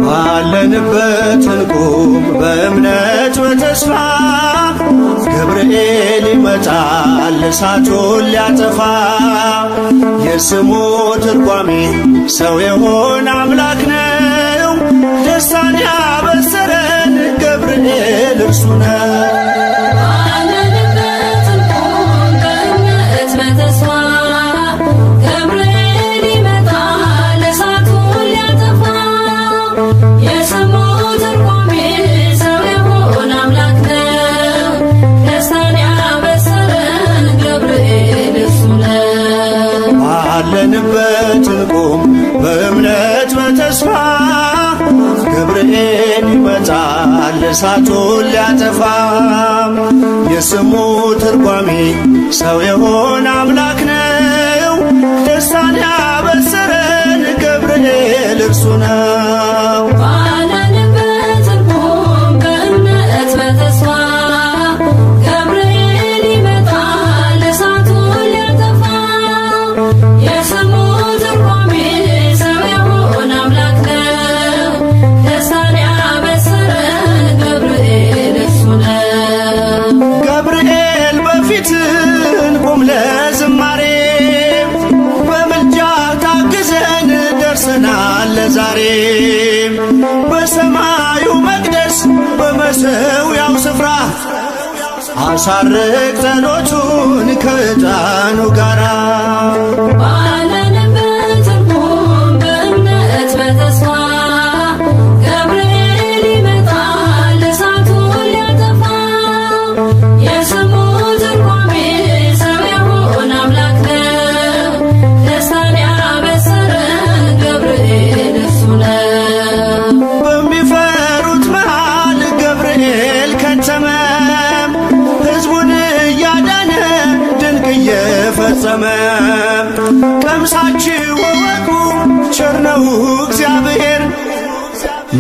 ባለንበት እንቁም በእምነት በተስፋ ገብርኤል ይመጣል እሳቱን ሊያጠፋ። የስሙ ትርጓሜ ሰው የሆነ አምላክ ነው። ደስታን ያበሰረን ገብርኤል እርሱ ነው። ባለንበት እንቁም በእምነት በተስፋ ገብርኤል ይመጣል እሳቱን ሊያጠፋ። የስሙ ትርጓሜ ሰው የሆነ አምላክ ነው። ደስታን ያበሰረን ገብርኤል እርሱ ነው። ዛሬ በሰማዩ መቅደስ በመሠዊያው ስፍራ አሳርግ ጸሎቱን ከዕጣኑ ጋራ። ባለንበት እንቁም በእምነት በተስፋ ገብርኤል ይመጣል እሳቱን ሊያጠፋ። የስሙ ትርጓሜ ሰው የሆነ አምላክ ነው። ደስታን ያበሰረን ገብርኤል በሚፈሩት መሃል ገብርኤል ከተመ። ሕዝቡን እያዳነ ድንቅ እየፈጸመ። ቀምሳችሁ ወቁ ቸር ነው እግዚአብሔር፣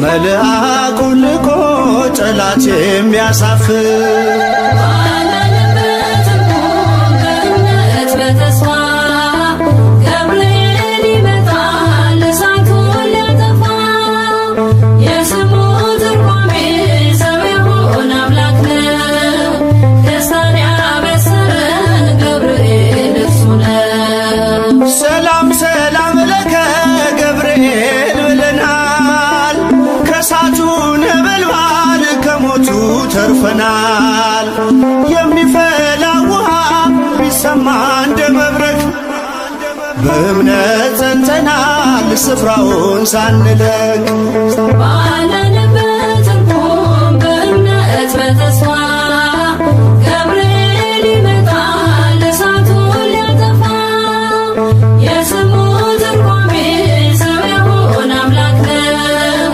መልአኩን ልኮ ጠላት የሚያሳፍር። ተርፈናል። የሚፈላ ውሃ ቢሰማ እንደ መብረቅ በእምነት ጸንተናል ስፍራውን ሳንለቅ። ባለንበት እንቁም በእምነት በተስፋ ገብርኤል ይመጣል እሳቱን ሊያጠፋ። የስሙ ትርጓሜ ሰው የሆነ አምላክ ነው።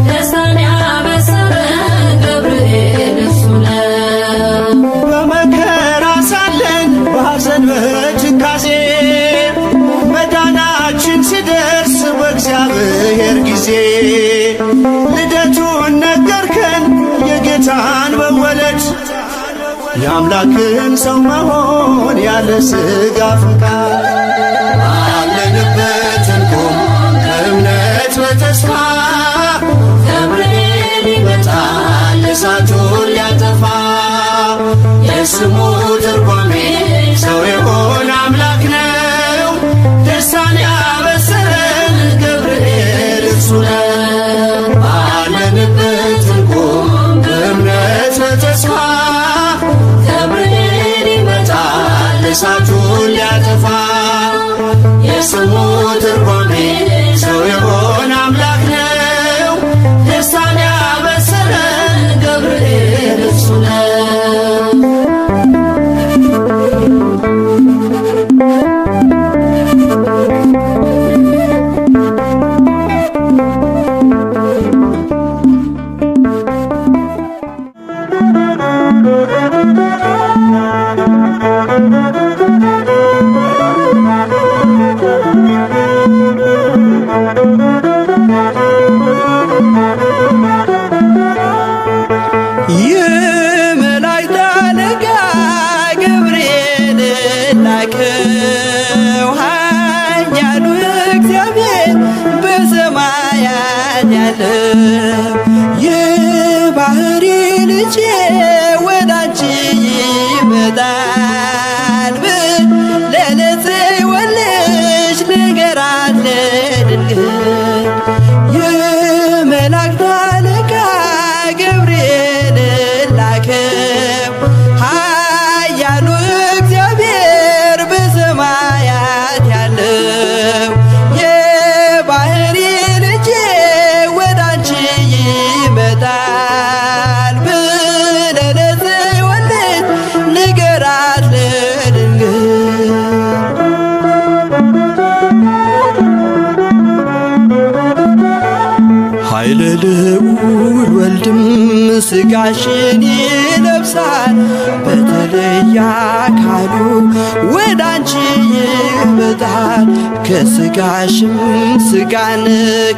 ደስታን ያበሰረን ገብርኤል እርሱ ነው። በመከራ ሳለን በሐዘን በትካዜ መዳናችን ሲደርስ በእግዚአብሔር ጊዜ ልደቱን ነገርከን የጌታን መወለድ የአምላክን ሰው መሆን ያለ ሥጋ ፈቃድ። ባለንበት እንቁም በእምነት በተስፋ ገብርኤል ይመጣል እሳቱን ሊያጠፋ። የስሙ ትርጓሜ ሰው የሆነ አምላክ ነው። ደስታን ያበሰረን ገብርኤል እርሱ ነው። ባለንበት እንቁም በእምነት በተስፋ ገብርኤል ይመጣል እሳቱን ሊያጠፋ። የስሙ ትርጓሜ ሰው የሆነ አምላክ ነው። ደስታን ያበሰረን ገብርኤል እርሱ ነው። የመላእክት አለቃ ገብርኤል ላከው ኃያሉ እግዚአብሔር በሰማያት ያለው የባህሪ ልጄ ወዳንቺ ይመጣል ብለህ ለጽዮን ልጅ ንገራት ለድንግል የመላእክት አለቃ ገብርኤል ላከው ኃያሉ እግዚአብሔር በሰማያት ያለው የባህሪ ልጄ ወዳንቺ ይመጣል ብለህ ለጽዮን ልጅ ንገራት ለድንግል ኃይለ ልዑል ወልድም ሥጋሽን ይለብሳል በተለየ አካሉ ወዳንቺ ይመጣል ከሥጋሽም ሥጋን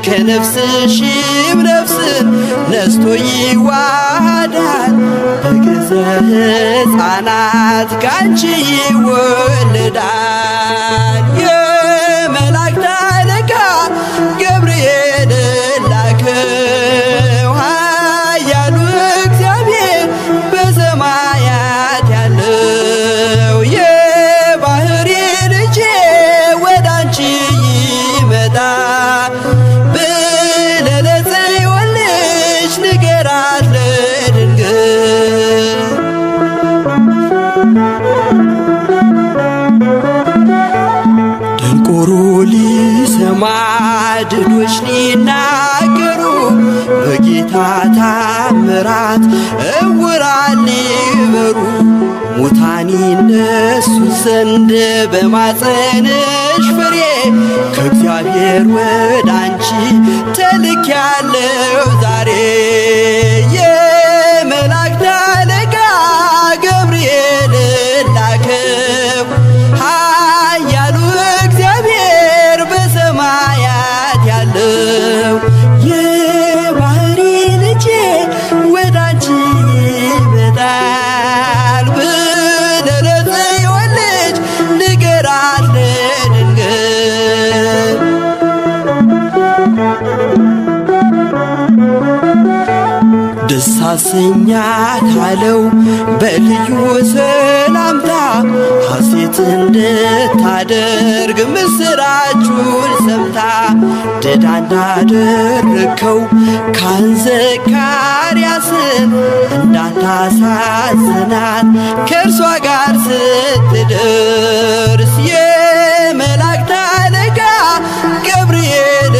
ከነፍስሽም ነፍስን ነስቶ ይዋሃዳል በግዘ ሕፃናት ካንቺ ይወለዳል የመላእክት አለቃ ገብርኤል ላከው ኃያሉ እግዚአብሔር በሰማያት ያለው የባህሪ ልጄ ወዳንቺ ይመጣል ብለህ ለጽዮን ልጅ ንገራት ለድንግል ደንቆሮ ሊሰማ ድዶች ሊናገሩ በጌታ ታምራት ዕውራን ሊበሩ ሙታን ይነሱ ዘንድ በማፀንሽ ፍሬ ከእግዚአብሔር ወዳንቺ ተልኬያለሁ ዛሬ የመላእክት አለቃ ገብርኤል ላከው ኃያሉ እግዚአብሔር በሰማያት ያለው የባህሪ ልጄ ወዳንቺ ይመጣል ብለህ ለጽዮን ልጅ ንገራት ለድንግል ደስ አሰኛት አለው በልዩ ሰላምታ ሐሴት እንድታደርግ ምስራቹን ሰምታ ድዳ እንዳደረከው ካህን ዘካርያስን እንዳታሳዝናት ከእርሷ ጋር ስትደርስ የመላእክት አለቃ ገብርኤል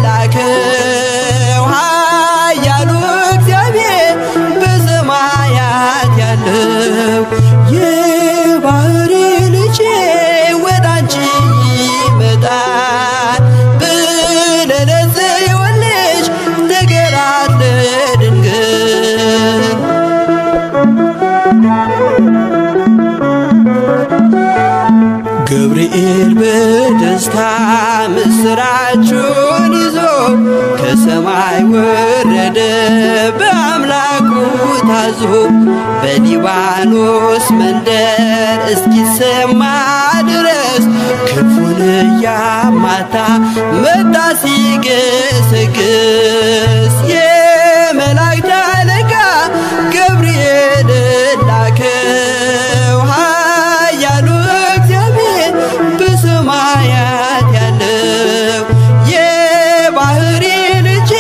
ላከው ኃያሉ እግዚአብሔር በሰማያት ያለው የባህሪ ልጄ ወዳንቺ ይመጣል ብለህ ለጽዮን ልጅ ንገራት ለድንግል ገብርኤል በደስታ ምስራቹን ይዞ ከሰማይ ወረደ በአምላኩ ታዞ በሊባኖስ መንደር እስኪሰማ ድረስ ክፉን እያማታ መጣ ሲገሰግስ የመላእክት አለቃ ገብርኤል ላከው ኃያሉ እግዚአብሔር በሰማያት ያለው የባህሪ ልጄ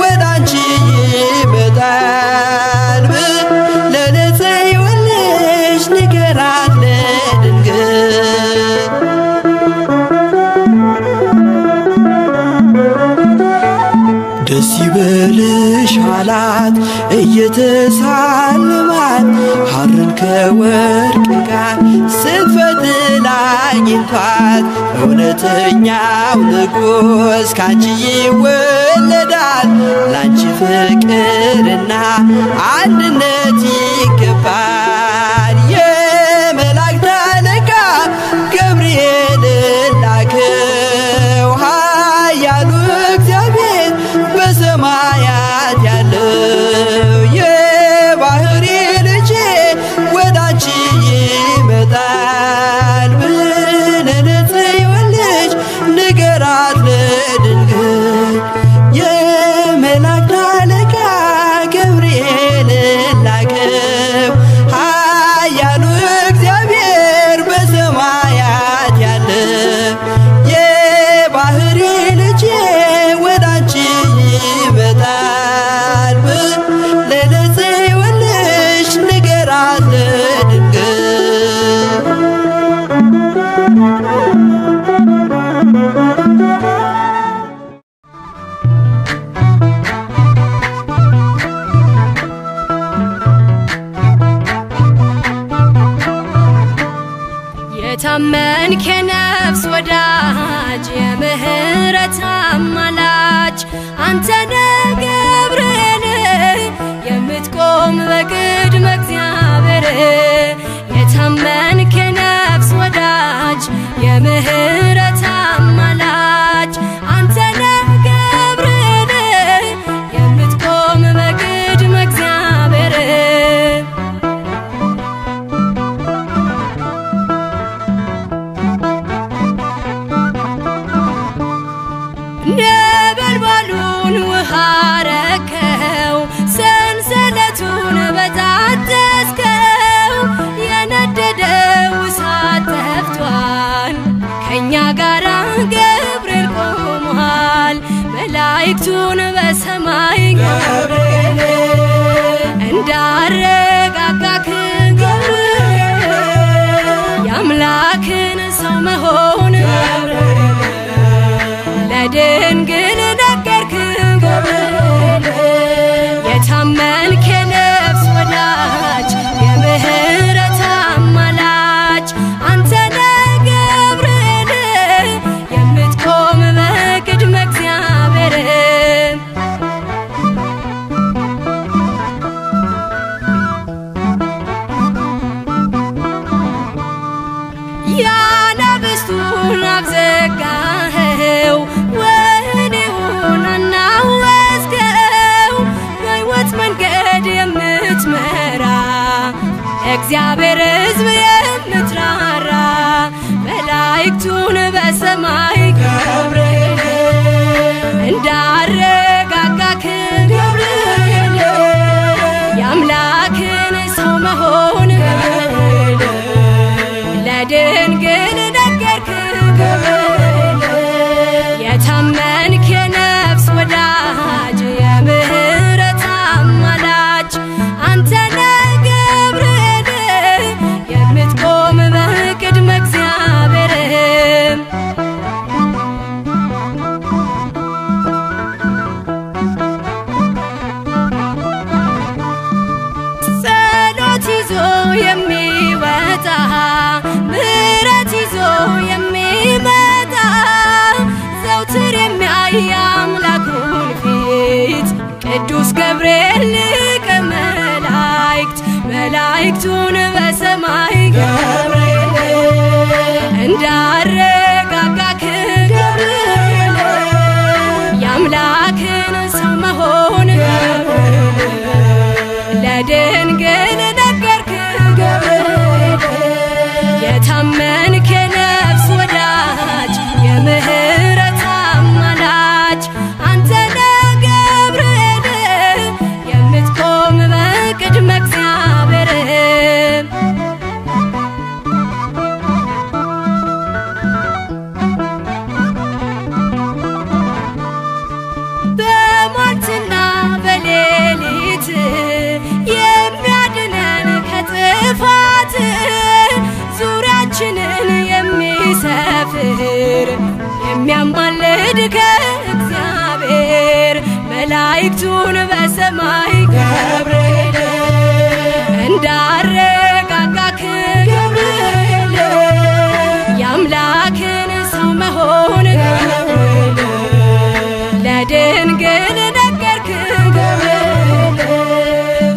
ወዳንቺ ይመጣል ብለህ ለጽዮን ልጅ ንገራት ለድንግል ደስ ይበልሽ አላት እየተሳለማት ሐርን ከወርቅ ጋር ስትፈትል አግኝቷት እውነተኛው ንጉሥ ካንቺ ይወለዳል ላንቺ ፍቅርና አንድነት ይገባል የመላእክት አለቃ ገብርኤል ላከው ኃያሉ እግዚአብሔር በሰማያ የታመንክ የነፍስ ወዳጅ የምህረት አማላጅ አንተነ ገብርኤል የምትቆም በቅድመ እግዚአብሔር የታመንክ የነፍስ ወዳጅ የምህረት አማላጅ አንተነ ገብርኤል የምትቆም በቅድመ እግዚአብሔር ነበልባሉን ውሃ ረከው ሰንሰለቱን በጣጠስከው የነደደው እሳት ጠፍቷል ከኛ ጋራ ገብርኤል ቆሟል መላእክቱን በሰማይ ገብርኤል እንዳረጋጋክ ገብርኤል የአምላክን ሰው መሆን ለድንግል ነገርክ ገብርኤል የታመንክ የነፍስ ወዳጅ የምህረት አማላጅ አንተነ ገብርኤል የምትቆም በቅድመ እግዚአብሔር ያናብስቱን አፍ ዘጋኸው ወህኒውን አናወጽከው በሕይወት መንገድ የምትመራ እግዚአብሔር ሕዝብ የምትራራ መላእክቱን በሰማይ ገብርኤል እንዳረጋጋክ ገብርኤል የአምላክን ሰው መሆን ለድንግል ነገርክ ገብርኤል የታመንክ የነፍስ ወዳጅ የምህረት አማላጅ አንተነ ገብርኤል የምትቆም በቅድመ እግዚአብሔር ጸሎት ይዞ የሚወጣ ምህረት ይዞ የሚመጣ ዘውትር የሚያይ አምላኩን ፊት ቅዱስ ገብርኤል ሊቀ መላእክት መላእክቱን በሰማይ ገብርኤል እንዳረጋጋክ ገብርኤል የአምላክን ሰው መሆን ለድንግል ነገርክ ገብርኤል የታመንክ የነፍስ ወዳጅ የምህረት አማላጅ አንተነ ገብርኤል የምትቆም በቅድመ እግዚአብሔር በሟርትና በሌሊት የሚያድነን ከጥፋት ዙሪያችንን የሚሰፍር የሚያማልድ ከእግዚአብሔር መላእክቱን በሰማይ ገብርኤል እንዳረጋጋክ ገብርኤል የአምላክን ሰው መሆን ለድንግል ነገርክ ገብርኤል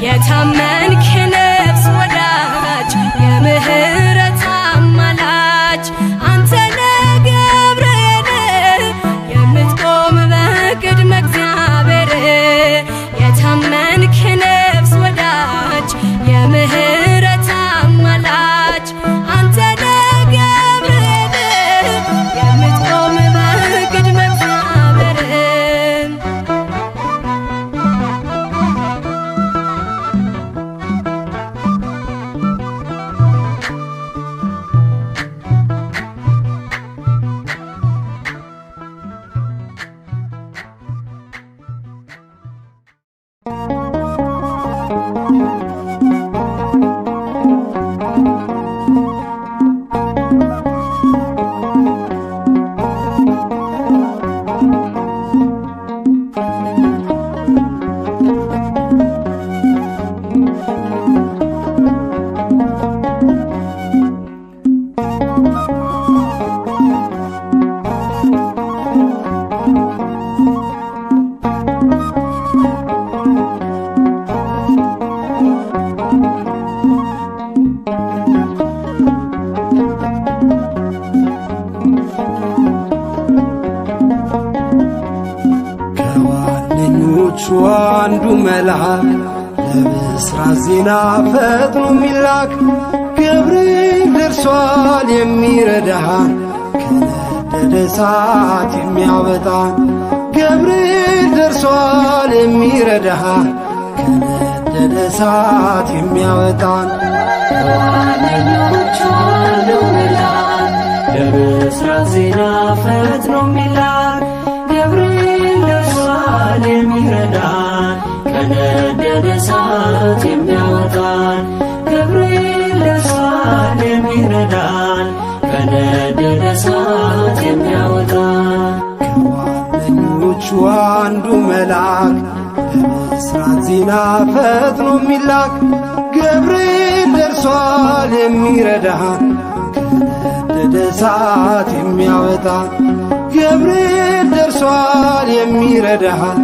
የታመንክ የነፍስ ወዳጅ የምህረት አማላጅ አንተነ ገብርኤል የምትቆም በቅድመ እግዚአብሔር የታመንክ ጓደኞቹ አንዱ መልአክ ለብስራት ዜና ፈጥኖ ሚላክ ገብርኤል ደርሷል የሚረዳን ከነደደ እሳት የሚያወጣን ገብርኤል ደርሷል የሚረዳን ከነደደ እሳት የሚያወጣን ከጓደኞቹ አንዱ መልአክ ለብስራት ዜና ፈጥኖ ሚላክ ገብርኤል ደርሷል የሚረዳን ከነደደ እሳት የሚያወጣን ገብርኤል ደርሷል የሚረዳን ከነደደ እሳት የሚያወጣን ከጓደኞቹ አንዱ መልአክ ለብስራት ዜና ፈጥኖ ሚላክ ገብርኤል ደርሷል የሚረዳን ከነደደ እሳት የሚያወጣን ገብርኤል ደርሷል የሚረዳን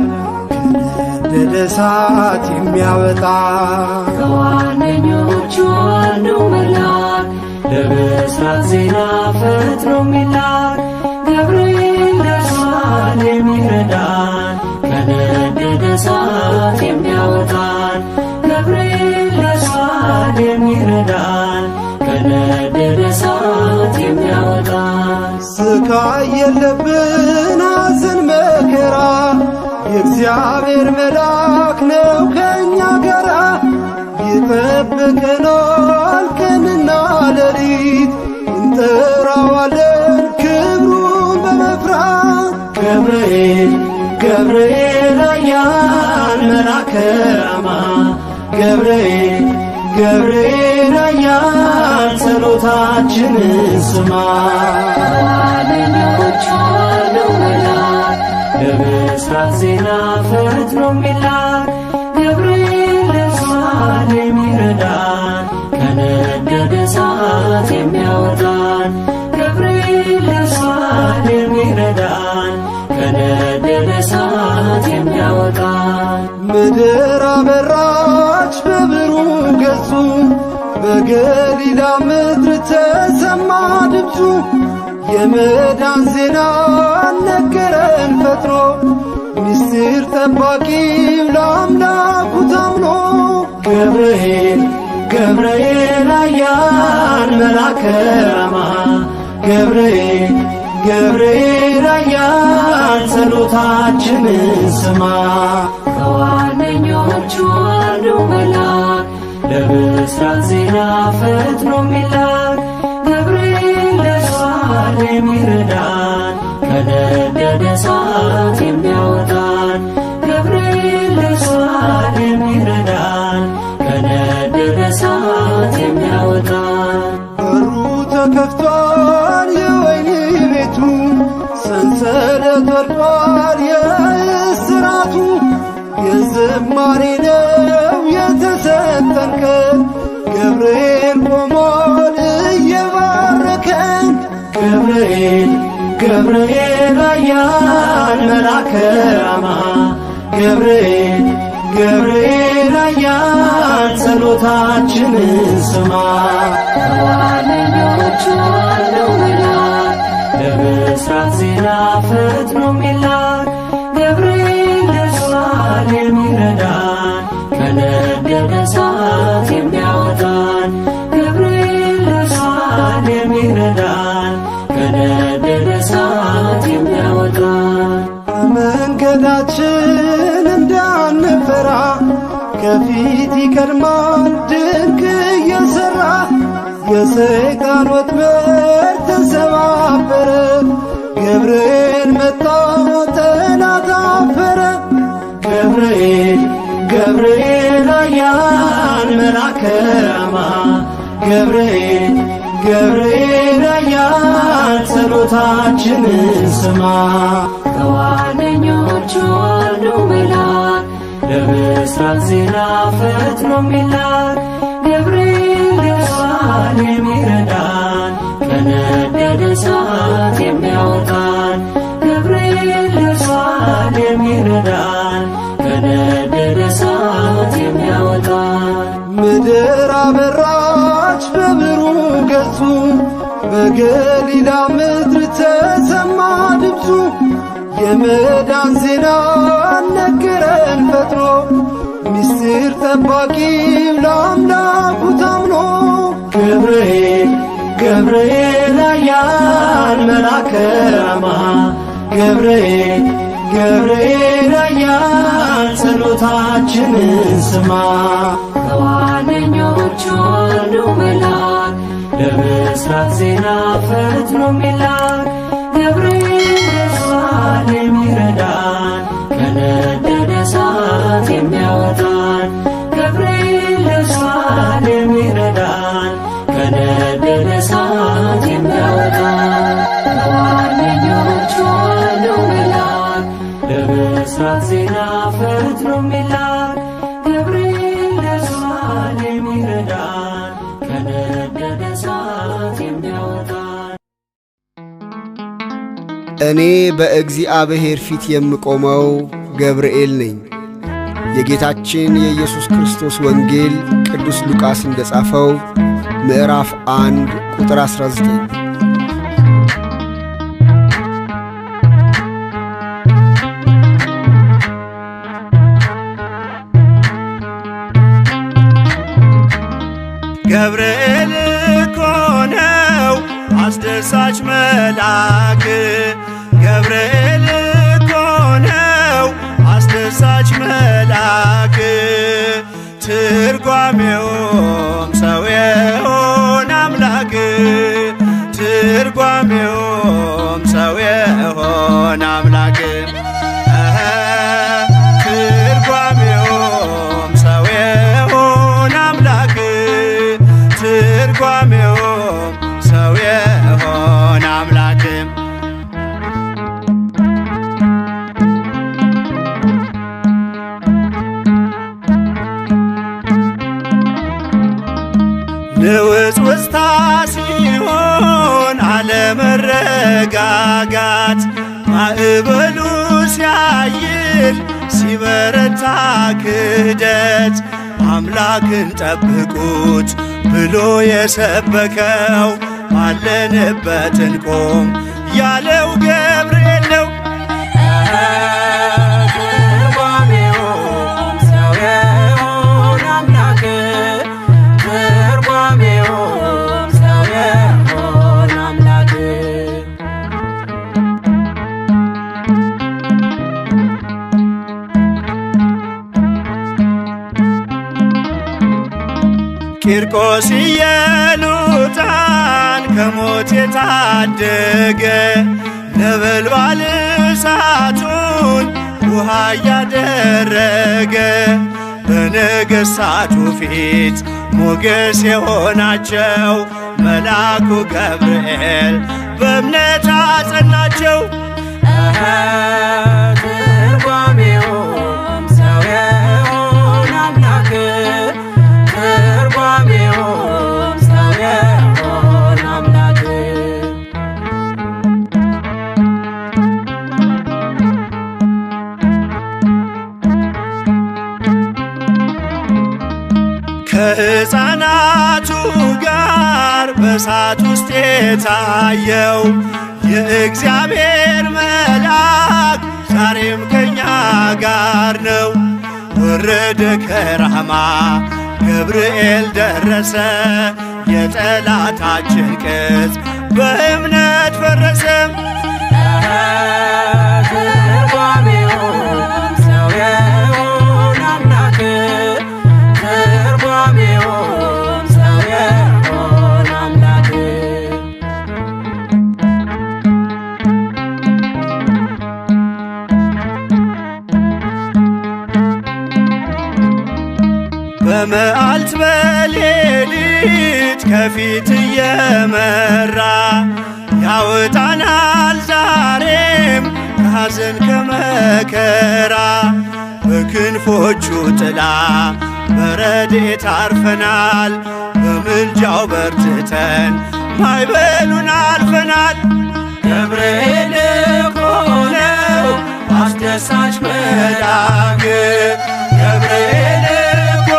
ከነደደ እሳት የሚያወጣን ከጓደኞቹ አንዱ መልአክ ለብስራት ዜና ፈጥኖ ሚላክ ገብርኤል ደርሷል የሚረዳን ከነደደ እሳት የሚያወጣን ገብርኤል ደርሷል የሚረዳን ከነደደ እሳት የሚያወጣን ስቃይ የለብን ሐዘን መከራ የእግዚአብሔር መልአክ ነው ከእኛ ጋራ ይጠብቀናል ቀንና ሌሊት እንጠራዋለን ክብሩን በመፍራት ገብርኤል ገብርኤል ኃያል መልአከ ራማ ገብርኤል ገብርኤል ኃያል ጸሎታችንን ስማ ከጓደኞቹ አንዱ መልአክ ለብስራት ዜና ፈጥኖ ሚላክ ገብርኤል ደርሷል የሚረዳን ከነደደ እሳት የሚያወጣን ገብርኤል ደርሷል የሚረዳን ከነደደ እሳት የሚያወጣን ምድር አበራች በብሩህ ገጹ በገሊላ ምድር ተሰማ ድምፁ የመዳን ዜና ነገረን ፈጥኖ ምስጢር ጠባቂው ለአምላኩ ታምኖ ገብርኤል ገብርኤል ኃያል መልአከ ራማ ገብርኤል ገብርኤል ኃያል ጸሎታችንን ስማ ከጓደኞቹ አንዱ መልአክ ለብስራት ዜና ፈጥኖ ሚላክ ገብርኤል ደርሷል የሚረዳን ከነደደ እሳት የሚያወጣን ገብርኤል ደርሷል የሚረዳን ከነደደ እሳት የሚያወጣን በሩ ተከፍቷል የወህኒ ቤቱ ሰንሰለት ወድቋል የእስራቱ የዝማሬ ነው የተሰጠን ቀን ገብርኤል ቆሟል እየባረከን ገብርኤል ገብርኤል ኃያል መልአከ ራማ ገብርኤል ገብርኤል ኃያል ጸሎታችንን ስማ ከጓደኞቹ አንዱ መልአክ ለብስራት ዜና ፈጥኖ ሚላክ ገብርኤል ደርሷል የሚረዳን ከነደደ እሳት የሚያወጣን ገብርኤል ደርሷል የሚረዳን ከነደደ እሳት የሚያወጣን መንገዳችን እንዳንፈራ ከፊት ይቀድማል ድንቅ እየሠራ የሰይጣን ወጥመድ ተሰባበረ ገብርኤል መጣ ጠላት አፈረ ገብርኤል ገብርኤል ኃያል መልአከ ራማ ገብርኤል ገብርኤል ኃያል ጸሎታችንን ስማ ከጓደኞቹ አንዱ መልአክ ለብስራት ዜና ፈጥኖ ሚላክ ገብርኤል ደርሷል የሚረዳን ከነደደ እሳት የሚያወጣን ገብርኤል ደርሷል የሚረዳን ከነደደ እሳት የሚያወጣን ምድር አበራች በብሩህ ገጹ በገሊላ ምድር ተሰማ ድምፁ የመዳን ዜና ነገረን ፈጥኖ ምስጢር ጠባቂው ለአምላኩ ታምኖ ገብርኤል ገብርኤል ኃያል መልአከ ራማ ገብርኤል ገብርኤል ኃያል ጸሎታችንን ስማ ከዋነኞቹ አንዱ መልአክ ለምሥራቅ ዜና ፈጥኖ የሚላክ ገብርኤል ደርሷል የሚረዳን ከነደደ እሳት የሚያወጣን ገብርኤል ደርሷል የሚረዳን ከነደደ እሳት የሚያወጣን ከዋነኞቹ አንዱ መልአክ ለምሥራቅ ዜና ፈጥኖ የሚላክ ገብርኤል ደርሷል የሚረዳን ከነደደ እሳት የሚያወጣን። እኔ በእግዚአብሔር ፊት የምቆመው ገብርኤል ነኝ። የጌታችን የኢየሱስ ክርስቶስ ወንጌል ቅዱስ ሉቃስ እንደጻፈው ምዕራፍ 1 ቁጥር 19። ገብርኤል እኮ ነው አስደሳች መልአክ ገብርኤል እኮ ነው አስደሳች መልአክ ትርጓሜውም ሰው የሆነ አምላክ ትርጓሜውም ሰው የሆነ አምላክ ትርጓሜውም ሰው የሆነ አምላክ ትርጓሜውም ሰው የሆነ አምላክ ንውጽውጽታ ሲሆን አለመረጋጋት ማዕበሉ ሲያይል ሲበረታ ክህደት አምላክን ጠብቁት ብሎ የሰበከው ባለንበት እንቆም ያለው ገብርኤል ነው። ትርጓሜውም ሰው የሆነ አምላክ ትርጓሜውም ሰው የሆነ አምላክ ቂርቆስ ኢየሉጣን ከሞት የታደገ ነበልባል እሳቱን ውሃ እያደረገ በነገሥታቱ ፊት ሞገስ የሆናቸው መልአኩ ገብርኤል በእምነት አጸናቸው። ትርጓሜውም ሰው የሆነ አምላክ ትርጓሜውም ሰው የሆነ አምላክ ከሕፃናቱ ጋር በእሳት ውስጥ የታየው የእግዚአብሔር መልአክ ዛሬም ከኛ ጋር ነው። ወረደ ከራማ ገብርኤል ደረሰ የጠላታችን ቅጽ በእምነት ፈረሰ። ትርጓሜውም ሰው የሆነ አምላክ ትርጓሜውም ሰው የሆነ አምላክ በመዓልት በሌሊት ከፊት እየመራ ያወጣናል ዛሬም ከሐዘን ከመከራ በክንፎቹ ጥላ በረድኤት አርፈናል በምልጃው በርትተን ማዕበሉን አልፈናል። ገብርኤል እኮ ነው አስደሳች መልአክ ገብርኤል እኮ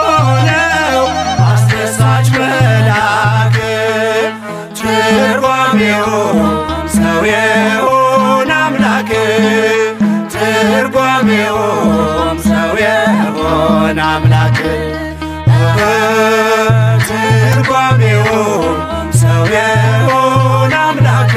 ነው አስደሳች መልአክ ትርጓሜው ሰው የሆነ አምላክ አምላክ ትርጓሜው ሰው የሆነ አምላክ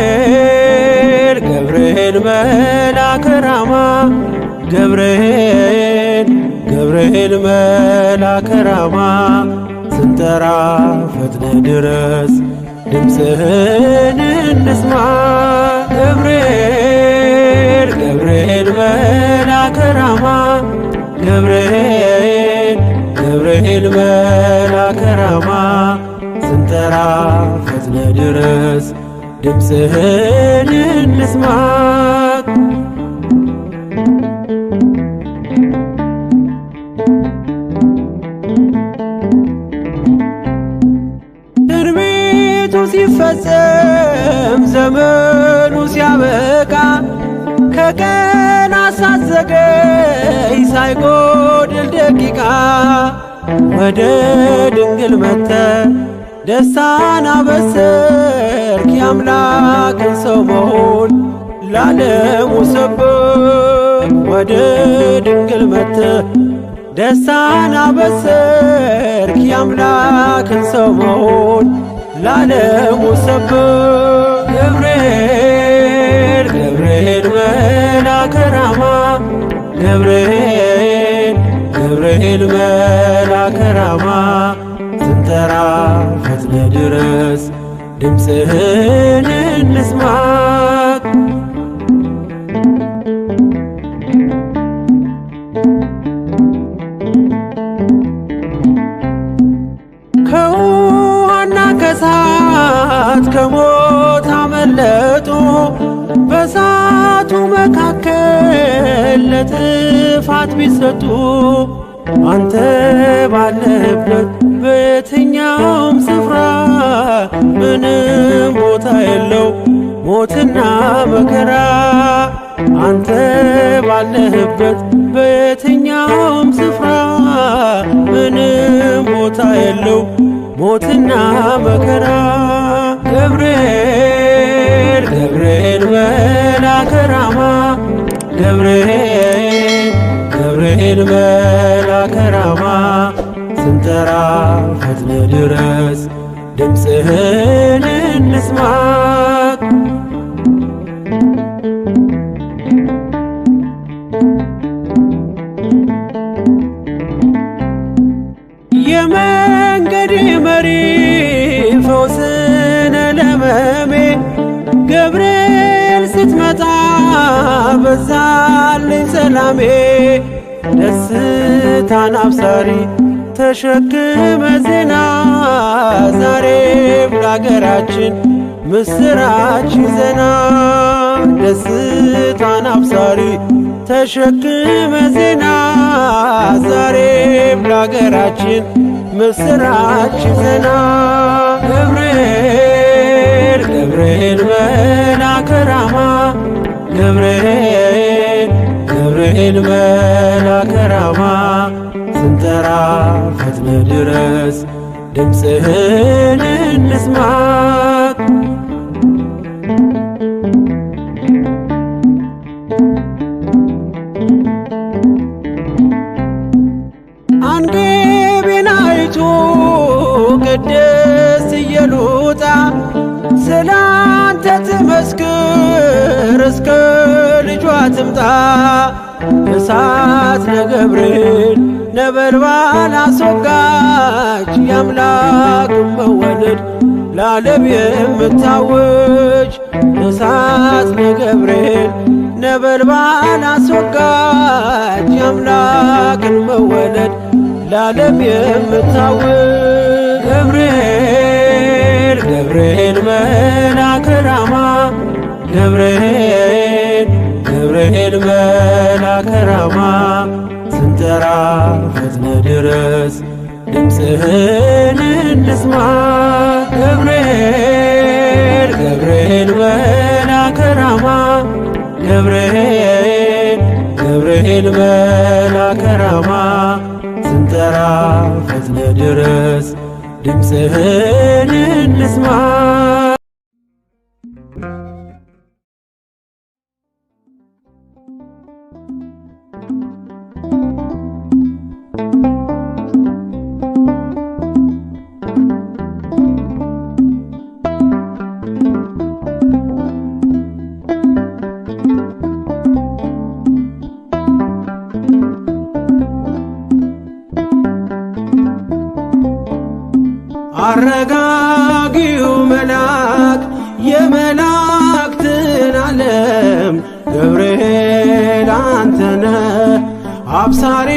ገብርኤል ገብርኤል መልአከ ራማ ገብርኤል ገብርኤል መልአከ ራማ ስንጠራ ፈጥነ ድረስ ድምፅህን እንስማ ገብርኤል ገብርኤል መልአከ ራማ ገብርኤል ገብርኤል መልአከ ራማ ስንጠራ ፈጥነ ድረስ ድምፅህን እንስማ ትንቢቱ ሲፈጸም ዘመኑ ሲያበቃ ከቀናት ሳትዘገይ ሳይጎድል ደቂቃ ወደ ድንግል መጥተህ ደስታን አበሰርክ የአምላክን ሰው መሆን ለዓለሙ ሰበክ ወደ ድንግል መጥተህ ደስታን አበሰርክ የአምላክን ሰው መሆን ለዓለሙ ሰበክ ገብርኤል ገብርኤል መልአከ ራማ ገብርኤል ገብርኤል መልአከ ራማ ስንጠራ ፈጥነ ድረስ ድምፅህን እንስማ ከውሃና ከእሳት ከሞት አመለጡ በእሳቱ መካከል ለጥፋት ቢሰጡ አንተ ባለህበት በየትኛውም ስፍራ ምንም ቦታ የለው ሞትና መከራ አንተ ባለህበት በየትኛውም ስፍራ ምንም ቦታ የለው ሞትና መከራ ገብርኤል ገብርኤል መልአከ ራማ ገብርኤል ገብርኤል መልአከ ራማ ስንጠራ ፈጥነ ድረስ ድምፅህን እንስማ የመንገዴ መሪ ፈውስነ ለሕመሜ ገብርኤል ስትመጣ በዛልኝ ሰላሜ ደስታን አብሳሪ ተሸክመ ዜና ዛሬም ለአገራችን ምስራች ይዘና ደስታን አብሳሪ ተሸክመ ዜና ዛሬም ለአገራችን ምስራች ይዘና ገብርኤል ገብርኤል መልአከ ራማ ገብርኤል ገብርኤል መልአከ ራማ ስንጠራ ፈጥነ ድረስ ድምፅህን እንስማ አንገቤን አይቶ ቅድስት ኢየሉጣ ስላንተ ትመስክር እስከ ልጇ ትምጣ እሳት ነገብርኤል ነበልባል አስወጋች የአምላክን መወለድ ለዓለም የምታውጅ እሳት ነገብርኤል ነበልባል አስወጋች የአምላክን መወለድ ለዓለም የምታውጅ ገብርኤል ገብርኤል መልአከ ራማ ገብርኤል ገብርኤል መልአከ ራማ ስንጠራ ፈጥነ ድረስ ድምፅህን እንስማ ገብርኤል ገብርኤል መልአከ ራማ ገብርኤል ገብርኤል መልአከ ራማ ስንጠራ ፈጥነ ድረስ ድምፅህን እንስማ። አረጋጊው መልአክ የመላእክትን ዓለም ገብርኤል አንተነ አብሳሪ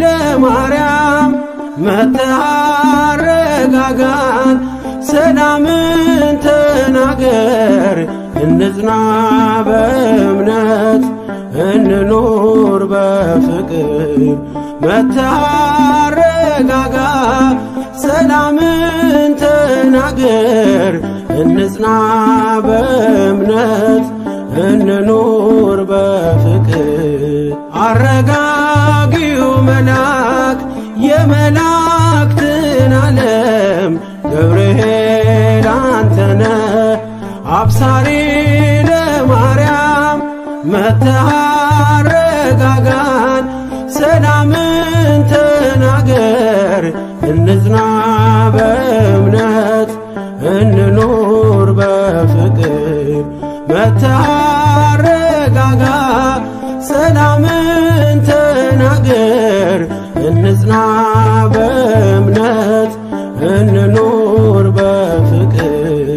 ለማርያም መጥተህ አረጋጋን ሰላምን ተናገር እንጽና በእምነት እንኑር በፍቅር መጥተህ አረጋጋ ሰላምን ተናገር እንጽና በእምነት እንኑር በፍቅር። አረጋጊው መልአክ የመላእክትን ዓለም ገብርኤል አንተነ አብሳሪ ለማርያም መጥተህ አረጋጋን ሰላምን ተናገር እንጽና በእምነት እንኑር በፍቅር መጥተህ አረጋጋ ሰላምን ተናገር እንጽና በእምነት እንኑር በፍቅር።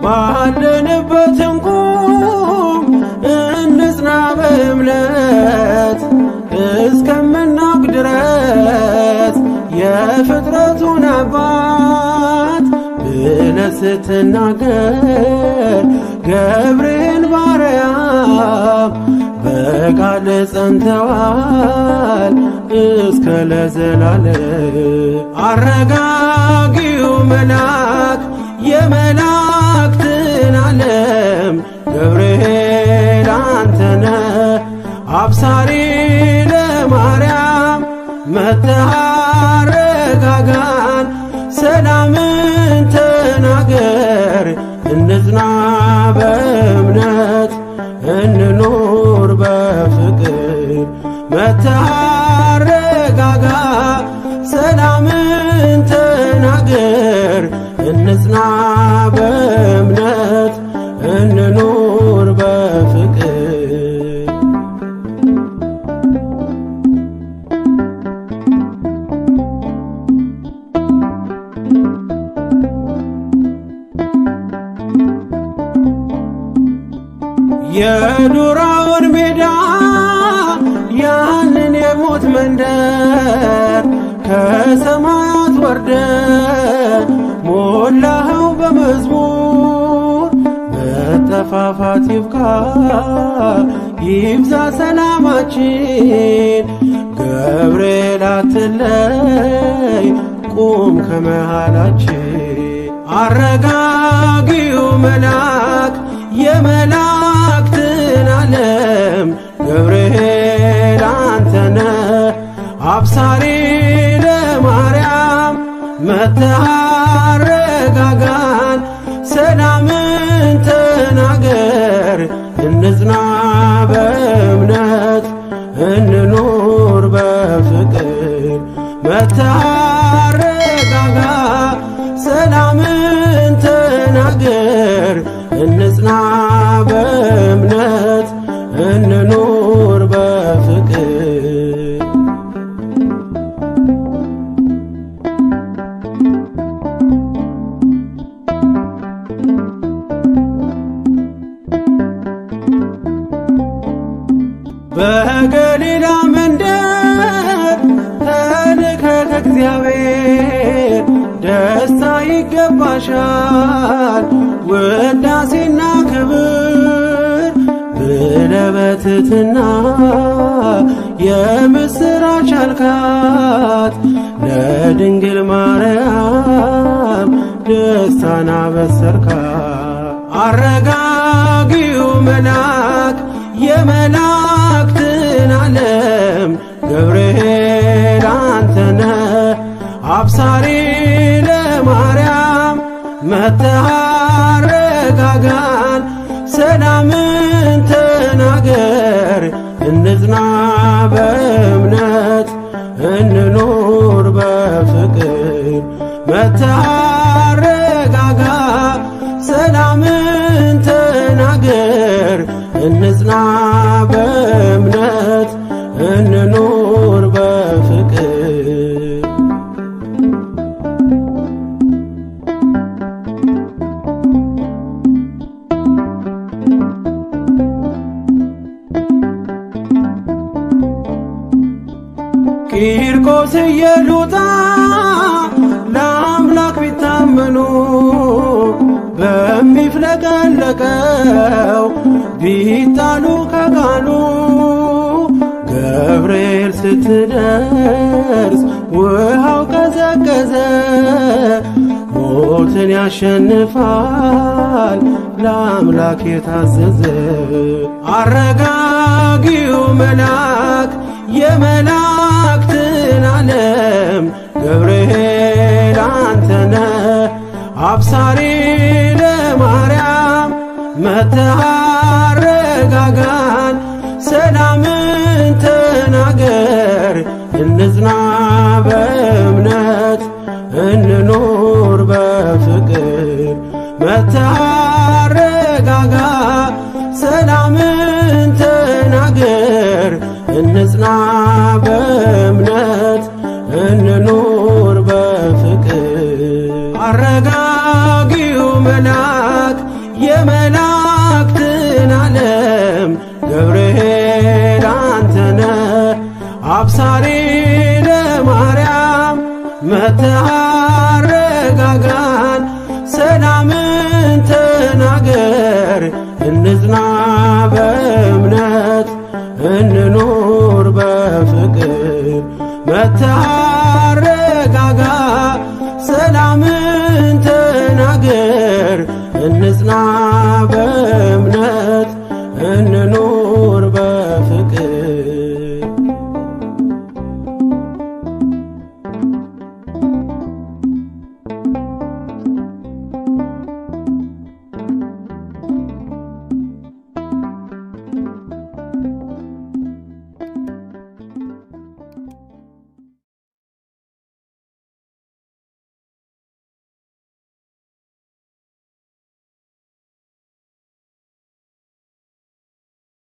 ባለንበት እንቁም እንጽና በእምነት እስከምናውቅ ድረስ የፍጥረቱን አባት ብለህ ስትናገር ገብርኤል ባርያም በቃል ጸንተዋል እስከ ለዘላለም። አረጋጊው መልአክ የመላእክትን ዓለም ገብርኤል አንተነ አብሳሪ ለማርያም መጥተህ አረጋጋን ሰላምን ተናገር እንጽና በእምነት እንኑር በፍቅር መጥተህ አረጋጋ ሰላምን ተናገር እንጽና በእምነት እንኑር በፍቅር። የዱራውን ሜዳ ያንን የሞት መንደር ከሰማያት ወርደ ሞላኸው በመዝሙር መጠፋፋት ይብቃ ይብዛ ሰላማችን ገብርኤል አትለይ ቁም ከመሃላችን። አረጋጊው መልአክ የመላእክትን ዓለም ገብርኤል አንተነ አብሳሪ ለማርያም መጥተህ አረጋጋን ሰላምን ተናገር እንጽና በእምነት እንኑር በፍቅር መጥተህ አረጋጋ ሰላምን ተናገር እንጽና በእምነት እንኑር በፍቅር። በገሊላ መንደር ተልከህ ከእግዚአብሔር ደስታ ይገባሻል ውዳሴና ክብር ብለህ በትሕትና የምስራች አልካት ለድንግል ማርያም ደስታን አበሰርካት። አረጋጊው መልአክ የመላእክትን ዓለም ገብርኤል አንተነ አብሳሪ ለማርያም መጥተህ አረጋጋን ሰላምን ተናገር እንጽና በእምነት እንኑር በፍቅር መጥተህ አረጋጋ ሰላምን ተናገር እንጽና በእምነት እንኑር በፍቅር። ቂርቆስ ኢየሉጣ ለአምላክ ቢታመኑ በሚፍለቀለቀው ቢጣሉ ከቃሉ ገብርኤል ስትደርስ ውሃው ቀዘቀዘ። ሞትን ያሸንፋል ለአምላክ የታዘዘ አረጋጊው መልአክ የመላእክትን ዓለም ገብርኤል አንተነ አብሳሪ ለማርያም መጥተህ አረጋጋን ሰላምን ተናገር እንጽና በእምነት እንኑር በፍቅር መጥተህ አረጋጋ ሰላምን ተናገር እንጽና በእምነት እንኑር በፍቅር። አረጋጊው መልአክ የመላእክትን ዓለም ገብርኤል አንተነ አብሳሪ ለማርያም መጥተህ አረጋጋን ሰላምን ተናገር እንጽና በእምነት እንኑር በፍቅር መጥተህ አረጋጋ ሰላምን ተናገር እንጽና